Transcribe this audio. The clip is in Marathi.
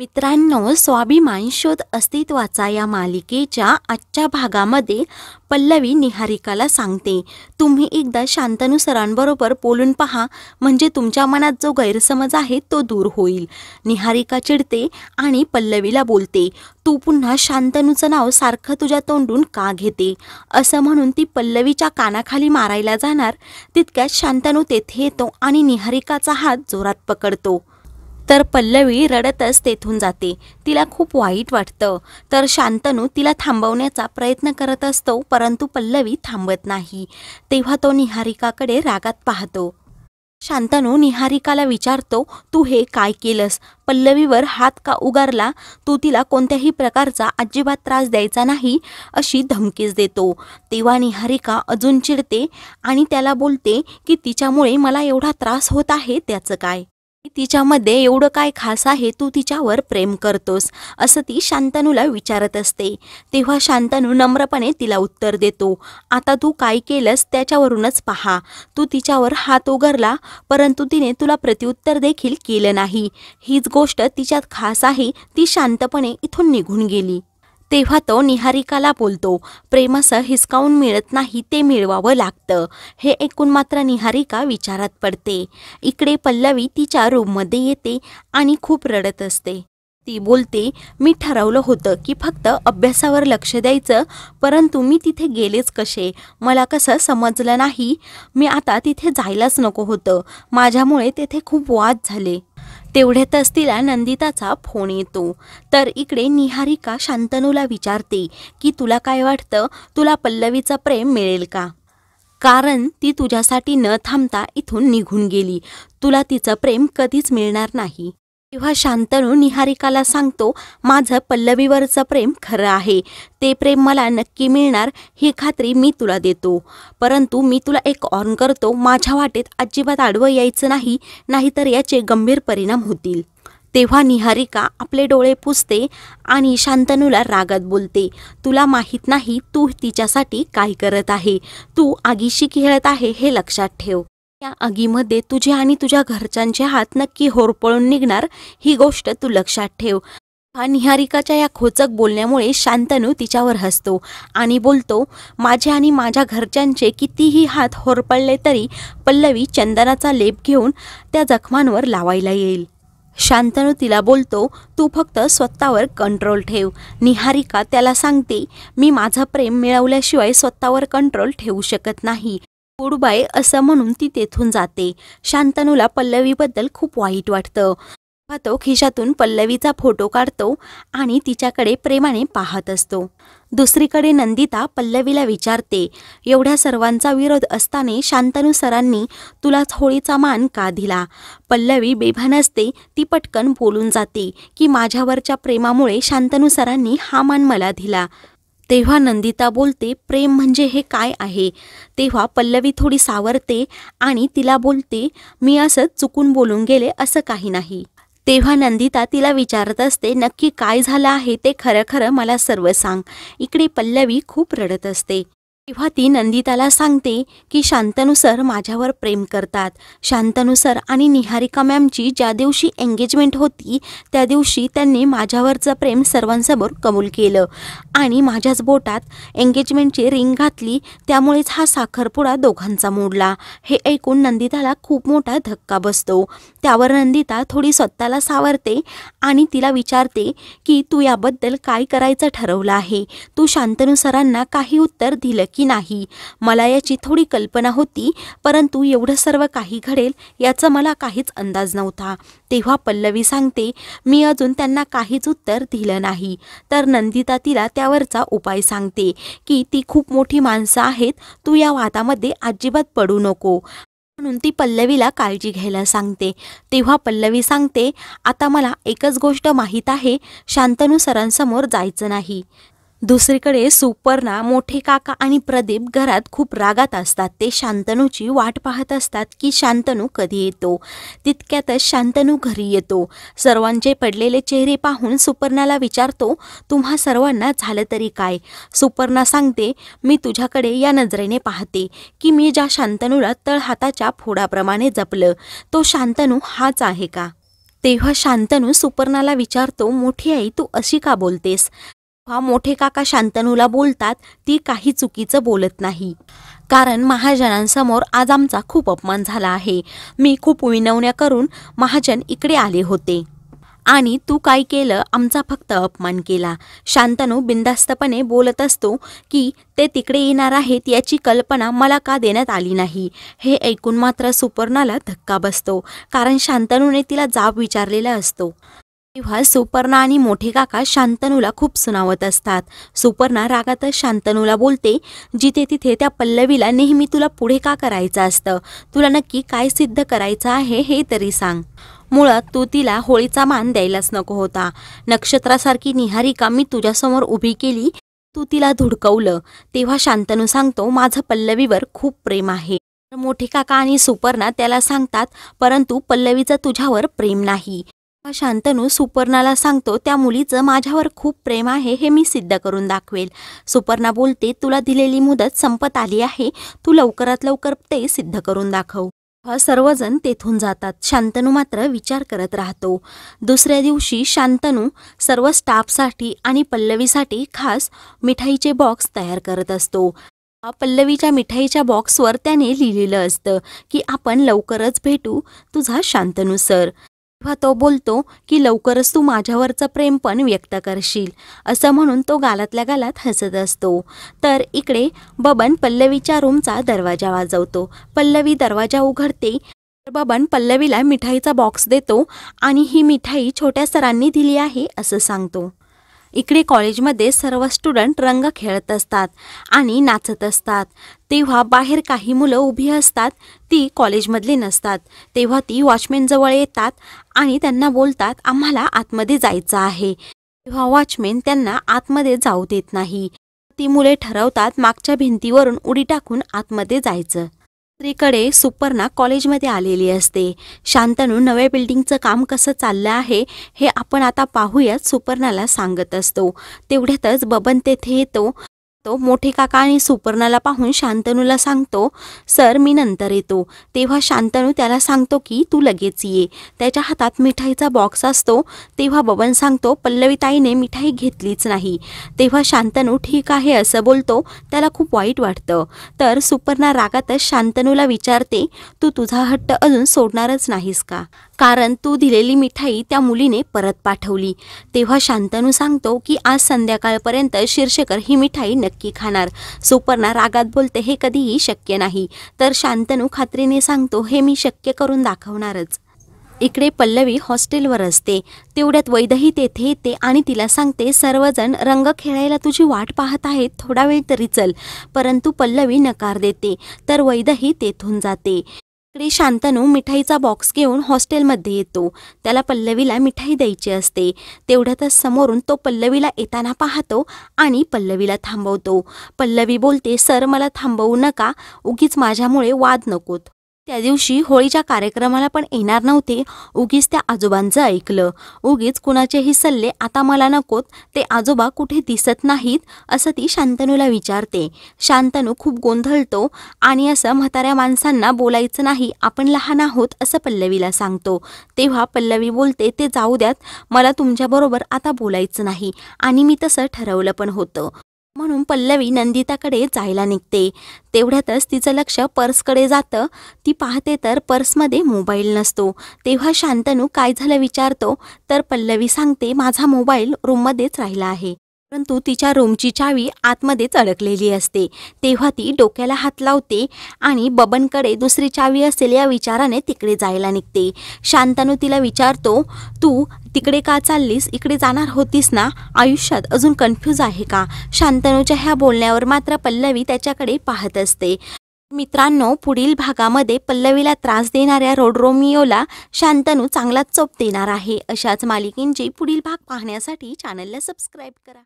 मित्रांनो, स्वाभिमान शोध अस्तित्वाचा या मालिकेच्या आजच्या भागामध्ये पल्लवी निहारिकाला सांगते, तुम्ही एकदा शांतनू सरांबरोबर बोलून पहा, म्हणजे तुमच्या मनात जो गैरसमज आहे तो दूर होईल. निहारिका चिडते आणि पल्लवीला बोलते, तू पुन्हा शांतनूचं नाव सारखं तुझ्या तोंडून का घेते. असं म्हणून ती पल्लवीच्या कानाखाली मारायला जाणार तितक्यात शांतनू तेथे येतो आणि निहारिकाचा हात जोरात पकडतो. तर पल्लवी रडतच तेथून जाते. तिला खूप वाईट वाटतं. तर शांतनू तिला थांबवण्याचा प्रयत्न करत असतो, परंतु पल्लवी थांबत नाही. तेव्हा तो निहारिकाकडे रागात पाहतो. शांतनू निहारिकाला विचारतो, तू हे काय केलंस. पल्लवीवर हात का उगारला. तू तिला कोणत्याही प्रकारचा अजिबात त्रास द्यायचा नाही अशी धमकीच देतो. तेव्हा निहारिका अजून चिडते आणि त्याला बोलते की तिच्यामुळे मला एवढा त्रास होत आहे त्याचं काय. तिच्यामध्ये एवढं काय खास आहे, तू तिच्यावर प्रेम करतोस, असं ती शांतनूला विचारत असते. तेव्हा शांतनू नम्रपणे तिला उत्तर देतो, आता तू काय केलंस त्याच्यावरूनच पहा. तू तिच्यावर हात उगारला, परंतु तिने तुला प्रत्युत्तर देखील केलं नाही. हीच गोष्ट तिच्यात खास आहे. ती शांतपणे इथून निघून गेली. तेव्हा तो निहारिकाला बोलतो, प्रेम असं हिसकावून मिळत नाही, ते मिळवावं लागतं. हे ऐकून मात्र निहारिका विचारात पडते. इकडे पल्लवी तिच्या रूममध्ये येते आणि खूप रडत असते. ती बोलते, मी ठरवलं होतं की फक्त अभ्यासावर लक्ष द्यायचं, परंतु मी तिथे गेलेच कसे. मला कसं समजलं नाही. मी आता तिथे जायलाच नको होतं. माझ्यामुळे तेथे खूप वाद झाले. तेवढ्यातच तिला नंदिताचा फोन येतो. तर इकडे निहारिका शांतनूला विचारते की तुला काय वाटतं, तुला पल्लवीचं प्रेम मिळेल का. कारण ती तुझ्यासाठी न थांबता इथून निघून गेली. तुला तिचं प्रेम कधीच मिळणार नाही. तेव्हा शांतनू निहारिकाला सांगतो, माझं पल्लवीवरचं प्रेम खरं आहे. ते प्रेम मला नक्की मिळणार ही खात्री मी तुला देतो. परंतु मी तुला एक ऑर्न करतो, माझ्या वाटेत अजिबात आडवं यायचं नाही, नाहीतर याचे गंभीर परिणाम होतील. तेव्हा निहारिका आपले डोळे पुसते आणि शांतनूला रागात बोलते, तुला माहीत नाही तू तिच्यासाठी काय करत आहे. तू आगीशी खेळत आहे हे लक्षात ठेव. या आगीमध्ये तुझे आणि तुझ्या घरच्यांचे हात नक्की होरपळून निघणार, ही गोष्ट तू लक्षात ठेव. निहारिकाच्या या खोचक बोलण्यामुळे शांतनू तिच्यावर हसतो आणि बोलतो, माझे आणि माझ्या घरच्यांचे कितीही हात होरपळले तरी पल्लवी चंदनाचा लेप घेऊन त्या जखमांवर लावायला येईल. शांतनू तिला बोलतो, तू फक्त स्वतःवर कंट्रोल ठेव. निहारिका त्याला सांगते, मी माझं प्रेम मिळवल्याशिवाय स्वतःवर कंट्रोल ठेवू शकत नाही. गुड बाय असं म्हणून ती तेथून जाते. शांतनूला पल्लवीबद्दल खूप वाईट वाटतं. तो खिशातून पल्लवीचा फोटो काढतो आणि तिच्याकडे प्रेमाने पाहत असतो. दुसरीकडे नंदिता पल्लवीला विचारते, एवढ्या सर्वांचा विरोध असताना शांतनू सरांनी तुला होळीचा मान का दिला. पल्लवी बेभान असते. ती पटकन बोलून जाते की माझ्यावरच्या प्रेमामुळे शांतनू सरांनी हा मान मला दिला. तेव्हा नंदिता बोलते, प्रेम म्हणजे हे काय आहे. तेव्हा पल्लवी थोडी सावरते आणि तिला बोलते, मी असं चुकून बोलून गेले, असं काही नाही. तेव्हा नंदिता तिला विचारत असते, नक्की काय झालं आहे ते खरं खरं मला सर्व सांग. इकडे पल्लवी खूप रडत असते. तेव्हा ती नंदिताला सांगते की शांतनू सर माझ्यावर प्रेम करतात. शांतनू सर आणि निहारिका मॅमची ज्या दिवशी एंगेजमेंट होती त्या दिवशी त्यांनी माझ्यावरचं प्रेम सर्वांसमोर कबूल केलं आणि माझ्याच बोटात एंगेजमेंटची रिंग घातली. त्यामुळेच हा साखरपुडा दोघांचा मोडला. हे ऐकून नंदिताला खूप मोठा धक्का बसतो. त्यावर नंदिता थोडी स्वतःला सावरते आणि तिला विचारते की तू याबद्दल काय करायचं ठरवलं आहे. तू शांतनू सरांना काही उत्तर दिलं की नाही. मला याची थोडी कल्पना होती, परंतु एवढं सर्व काही घडेल याचा मला काहीच अंदाज नव्हता. तेव्हा पल्लवी सांगते, मी अजून त्यांना काहीच उत्तर दिलं नाही. तर नंदिता तिला त्यावरचा उपाय सांगते की ती खूप मोठी माणसं आहेत, तू या वादामध्ये अजिबात पडू नको, म्हणून ती पल्लवीला काळजी घ्यायला सांगते. तेव्हा पल्लवी सांगते, आता मला एकच गोष्ट माहीत आहे, शांतनू सरांसमोर जायचं नाही. दुसरीकडे सुपर्णा, मोठे काका आणि प्रदीप घरात खूप रागात असतात. ते शांतनूची वाट पाहत असतात की शांतनू कधी येतो. तितक्यातच शांतनू घरी येतो. सर्वांचे पडलेले चेहरे पाहून सुपर्णाला विचारतो, तुम्हा सर्वांना झालं तरी काय. सुपर्णा सांगते, मी तुझ्याकडे या नजरेने पाहते की मी ज्या शांतनूला तळहाताच्या फोडाप्रमाणे जपलं, तो शांतनू हाच आहे का. तेव्हा शांतनू सुपर्णाला विचारतो, मोठी आई तू अशी का बोलतेस? मोठे काका शांतनूला बोलतात, ती काही चुकीचं बोलत नाही. कारण महाजनांसमोर आज आमचा खूप अपमान झाला आहे. मी खूप विनवण्या करून महाजन इकडे आले होते आणि तू काय केलं, आमचा फक्त अपमान केला. शांतनू बिनधास्तपणे बोलत असतो की ते तिकडे येणार आहेत याची कल्पना मला का देण्यात आली नाही. हे ऐकून मात्र सुपर्णाला धक्का बसतो, कारण शांतनूने तिला जाब विचारलेला असतो. तेव्हा सुपर्णा आणि मोठे काका शांतनूला खूप सुनावत असतात. सुपर्णा रागातच शांतनूला बोलते, जिथे तिथे त्या पल्लवीला नेहमी तुला पुढे का करायचं असतं? तुला नक्की काय सिद्ध करायचं आहे हे तरी सांग. मुळात तू तिला होळीचा मान द्यायलाच नको होता. नक्षत्रासारखी निहारिका मी तुझ्यासमोर उभी केली, तू तिला धुडकवलं. तेव्हा शांतनू सांगतो, माझं पल्लवीवर खूप प्रेम आहे. मोठे काका आणि सुपर्णा त्याला सांगतात, परंतु पल्लवीचं तुझ्यावर प्रेम नाही. शांतनू सुपर्णाला सांगतो, त्या मुलीचं माझ्यावर खूप प्रेम आहे हे मी सिद्ध करून दाखवेल. सुपर्णा बोलते, तुला दिलेली मुदत संपत आली आहे, तू लवकरात लवकर ते सिद्ध करून दाखव. सर्वजण तेथून जातात. शांतनू मात्र विचार करत राहतो. दुसऱ्या दिवशी शांतनू सर्व स्टाफसाठी आणि पल्लवीसाठी खास मिठाईचे बॉक्स तयार करत असतो. पल्लवीच्या मिठाईच्या बॉक्सवर त्याने लिहिलेलं असतं की आपण लवकरच भेटू, तुझा शांतनू सर. तेव्हा तो बोलतो की लवकरच तू माझ्यावरचं प्रेम पण व्यक्त करशील, असं म्हणून तो गालातल्या गालात हसत असतो. तर इकडे बबन पल्लवीच्या रूमचा दरवाजा वाजवतो. पल्लवी दरवाजा उघडते. बबन पल्लवीला मिठाईचा बॉक्स देतो आणि ही मिठाई छोट्या सरांनी दिली आहे असं सांगतो. इकडे कॉलेजमध्ये सर्व स्टुडंट रंग खेळत असतात आणि नाचत असतात. तेव्हा बाहेर काही मुलं उभी असतात, ती कॉलेजमधली नसतात. तेव्हा ती वॉचमॅनजवळ येतात आणि त्यांना बोलतात, आम्हाला आतमध्ये जायचं आहे. तेव्हा वॉचमॅन त्यांना आतमध्ये जाऊ देत नाही. ती मुले ठरवतात मागच्या भिंतीवरून उडी टाकून आतमध्ये जायचं. दुसरीकडे सुपर्णा कॉलेजमध्ये आलेली असते. शांतनू नव्या बिल्डिंगचं काम कसं चाललं आहे हे आपण आता पाहूयात सुपर्णाला सांगत असतो. तेवढ्यातच बबन तेथे येतो. तो मोठे काका आणि सुपर्णाला पाहून शांतनूला सांगतो, सर मी नंतर येतो. तेव्हा शांतनू त्याला सांगतो की तू लगेच ये. त्याच्या हातात मिठाईचा बॉक्स असतो. तेव्हा बबन सांगतो, पल्लवीताईने मिठाई घेतलीच नाही. तेव्हा शांतनू ठीक आहे असं बोलतो. त्याला खूप वाईट वाटतं. तर सुपर्णा रागातच शांतनूला विचारते, तू तुझा हट्ट अजून सोडणारच नाहीस का? कारण तू दिलेली मिठाई त्या मुलीने परत पाठवली. तेव्हा शांतनू सांगतो की आज संध्याकाळपर्यंत शिरशेकर ही मिठाई नक्की खाणार. सुपर्णा रागात बोलते, हे कधीही शक्य नाही. तर शांतनू खात्रीने सांगतो, हे मी शक्य करून दाखवणारच. इकडे पल्लवी हॉस्टेलवर असते. तेवढ्यात वैदही तेथे येते आणि तिला सांगते, सर्वजण रंग खेळायला तुझी वाट पाहत आहेत, थोडा वेळ तरी चल. परंतु पल्लवी नकार देते. तर वैदही तेथून जाते. इकडे शांतनू मिठाईचा बॉक्स घेऊन हॉस्टेलमध्ये येतो. त्याला पल्लवीला मिठाई द्यायची असते. तेवढ्यातच समोरून तो पल्लवीला येताना पाहतो आणि पल्लवीला थांबवतो. पल्लवी बोलते, सर मला थांबवू नका, उगीच माझ्यामुळे वाद नकोत. त्या दिवशी होळीच्या कार्यक्रमाला पण येणार नव्हते, उगीच त्या आजोबांचं ऐकलं. उगीच कुणाचेही सल्ले आता मला नकोत, ते आजोबा कुठे दिसत नाहीत असं ती शांतनूला विचारते. शांतनू खूप गोंधळतो आणि असं म्हाताऱ्या माणसांना बोलायचं नाही, आपण लहान आहोत असं पल्लवीला सांगतो. तेव्हा पल्लवी बोलते, ते जाऊ द्यात, मला तुमच्याबरोबर आता बोलायचं नाही आणि मी तसं ठरवलं पण होतं. म्हणून पल्लवी नंदिताकडे जायला निघते. तेवढ्यातच तिचं लक्ष पर्सकडे जातं. ती पाहते तर पर्समध्ये मोबाईल नसतो. तेव्हा शांतनू काय झालं विचारतो. तर पल्लवी सांगते, माझा मोबाईल रूममध्येच राहिला आहे. परंतु तिच्या रूमची चावी आतमध्येच अडकलेली असते. तेव्हा ती डोक्याला हात लावते आणि बबनकडे दुसरी चावी असेल या विचाराने तिकडे जायला निघते. शांतनू तिला विचारतो, तू तिकडे का चाललीस? इकडे जाणार होतीस ना? आयुष्यात अजून कन्फ्यूज आहे का? शांतनूच्या ह्या बोलण्यावर मात्र पल्लवी त्याच्याकडे पाहत असते. मित्रांनो, पुढील भागामध्ये पल्लवीला त्रास देणाऱ्या रोमियोला शांतनू चांगलाच चोप देणार आहे. अशाच मालिकेंचे पुढील भाग पाहण्यासाठी चॅनलला सबस्क्राईब करा.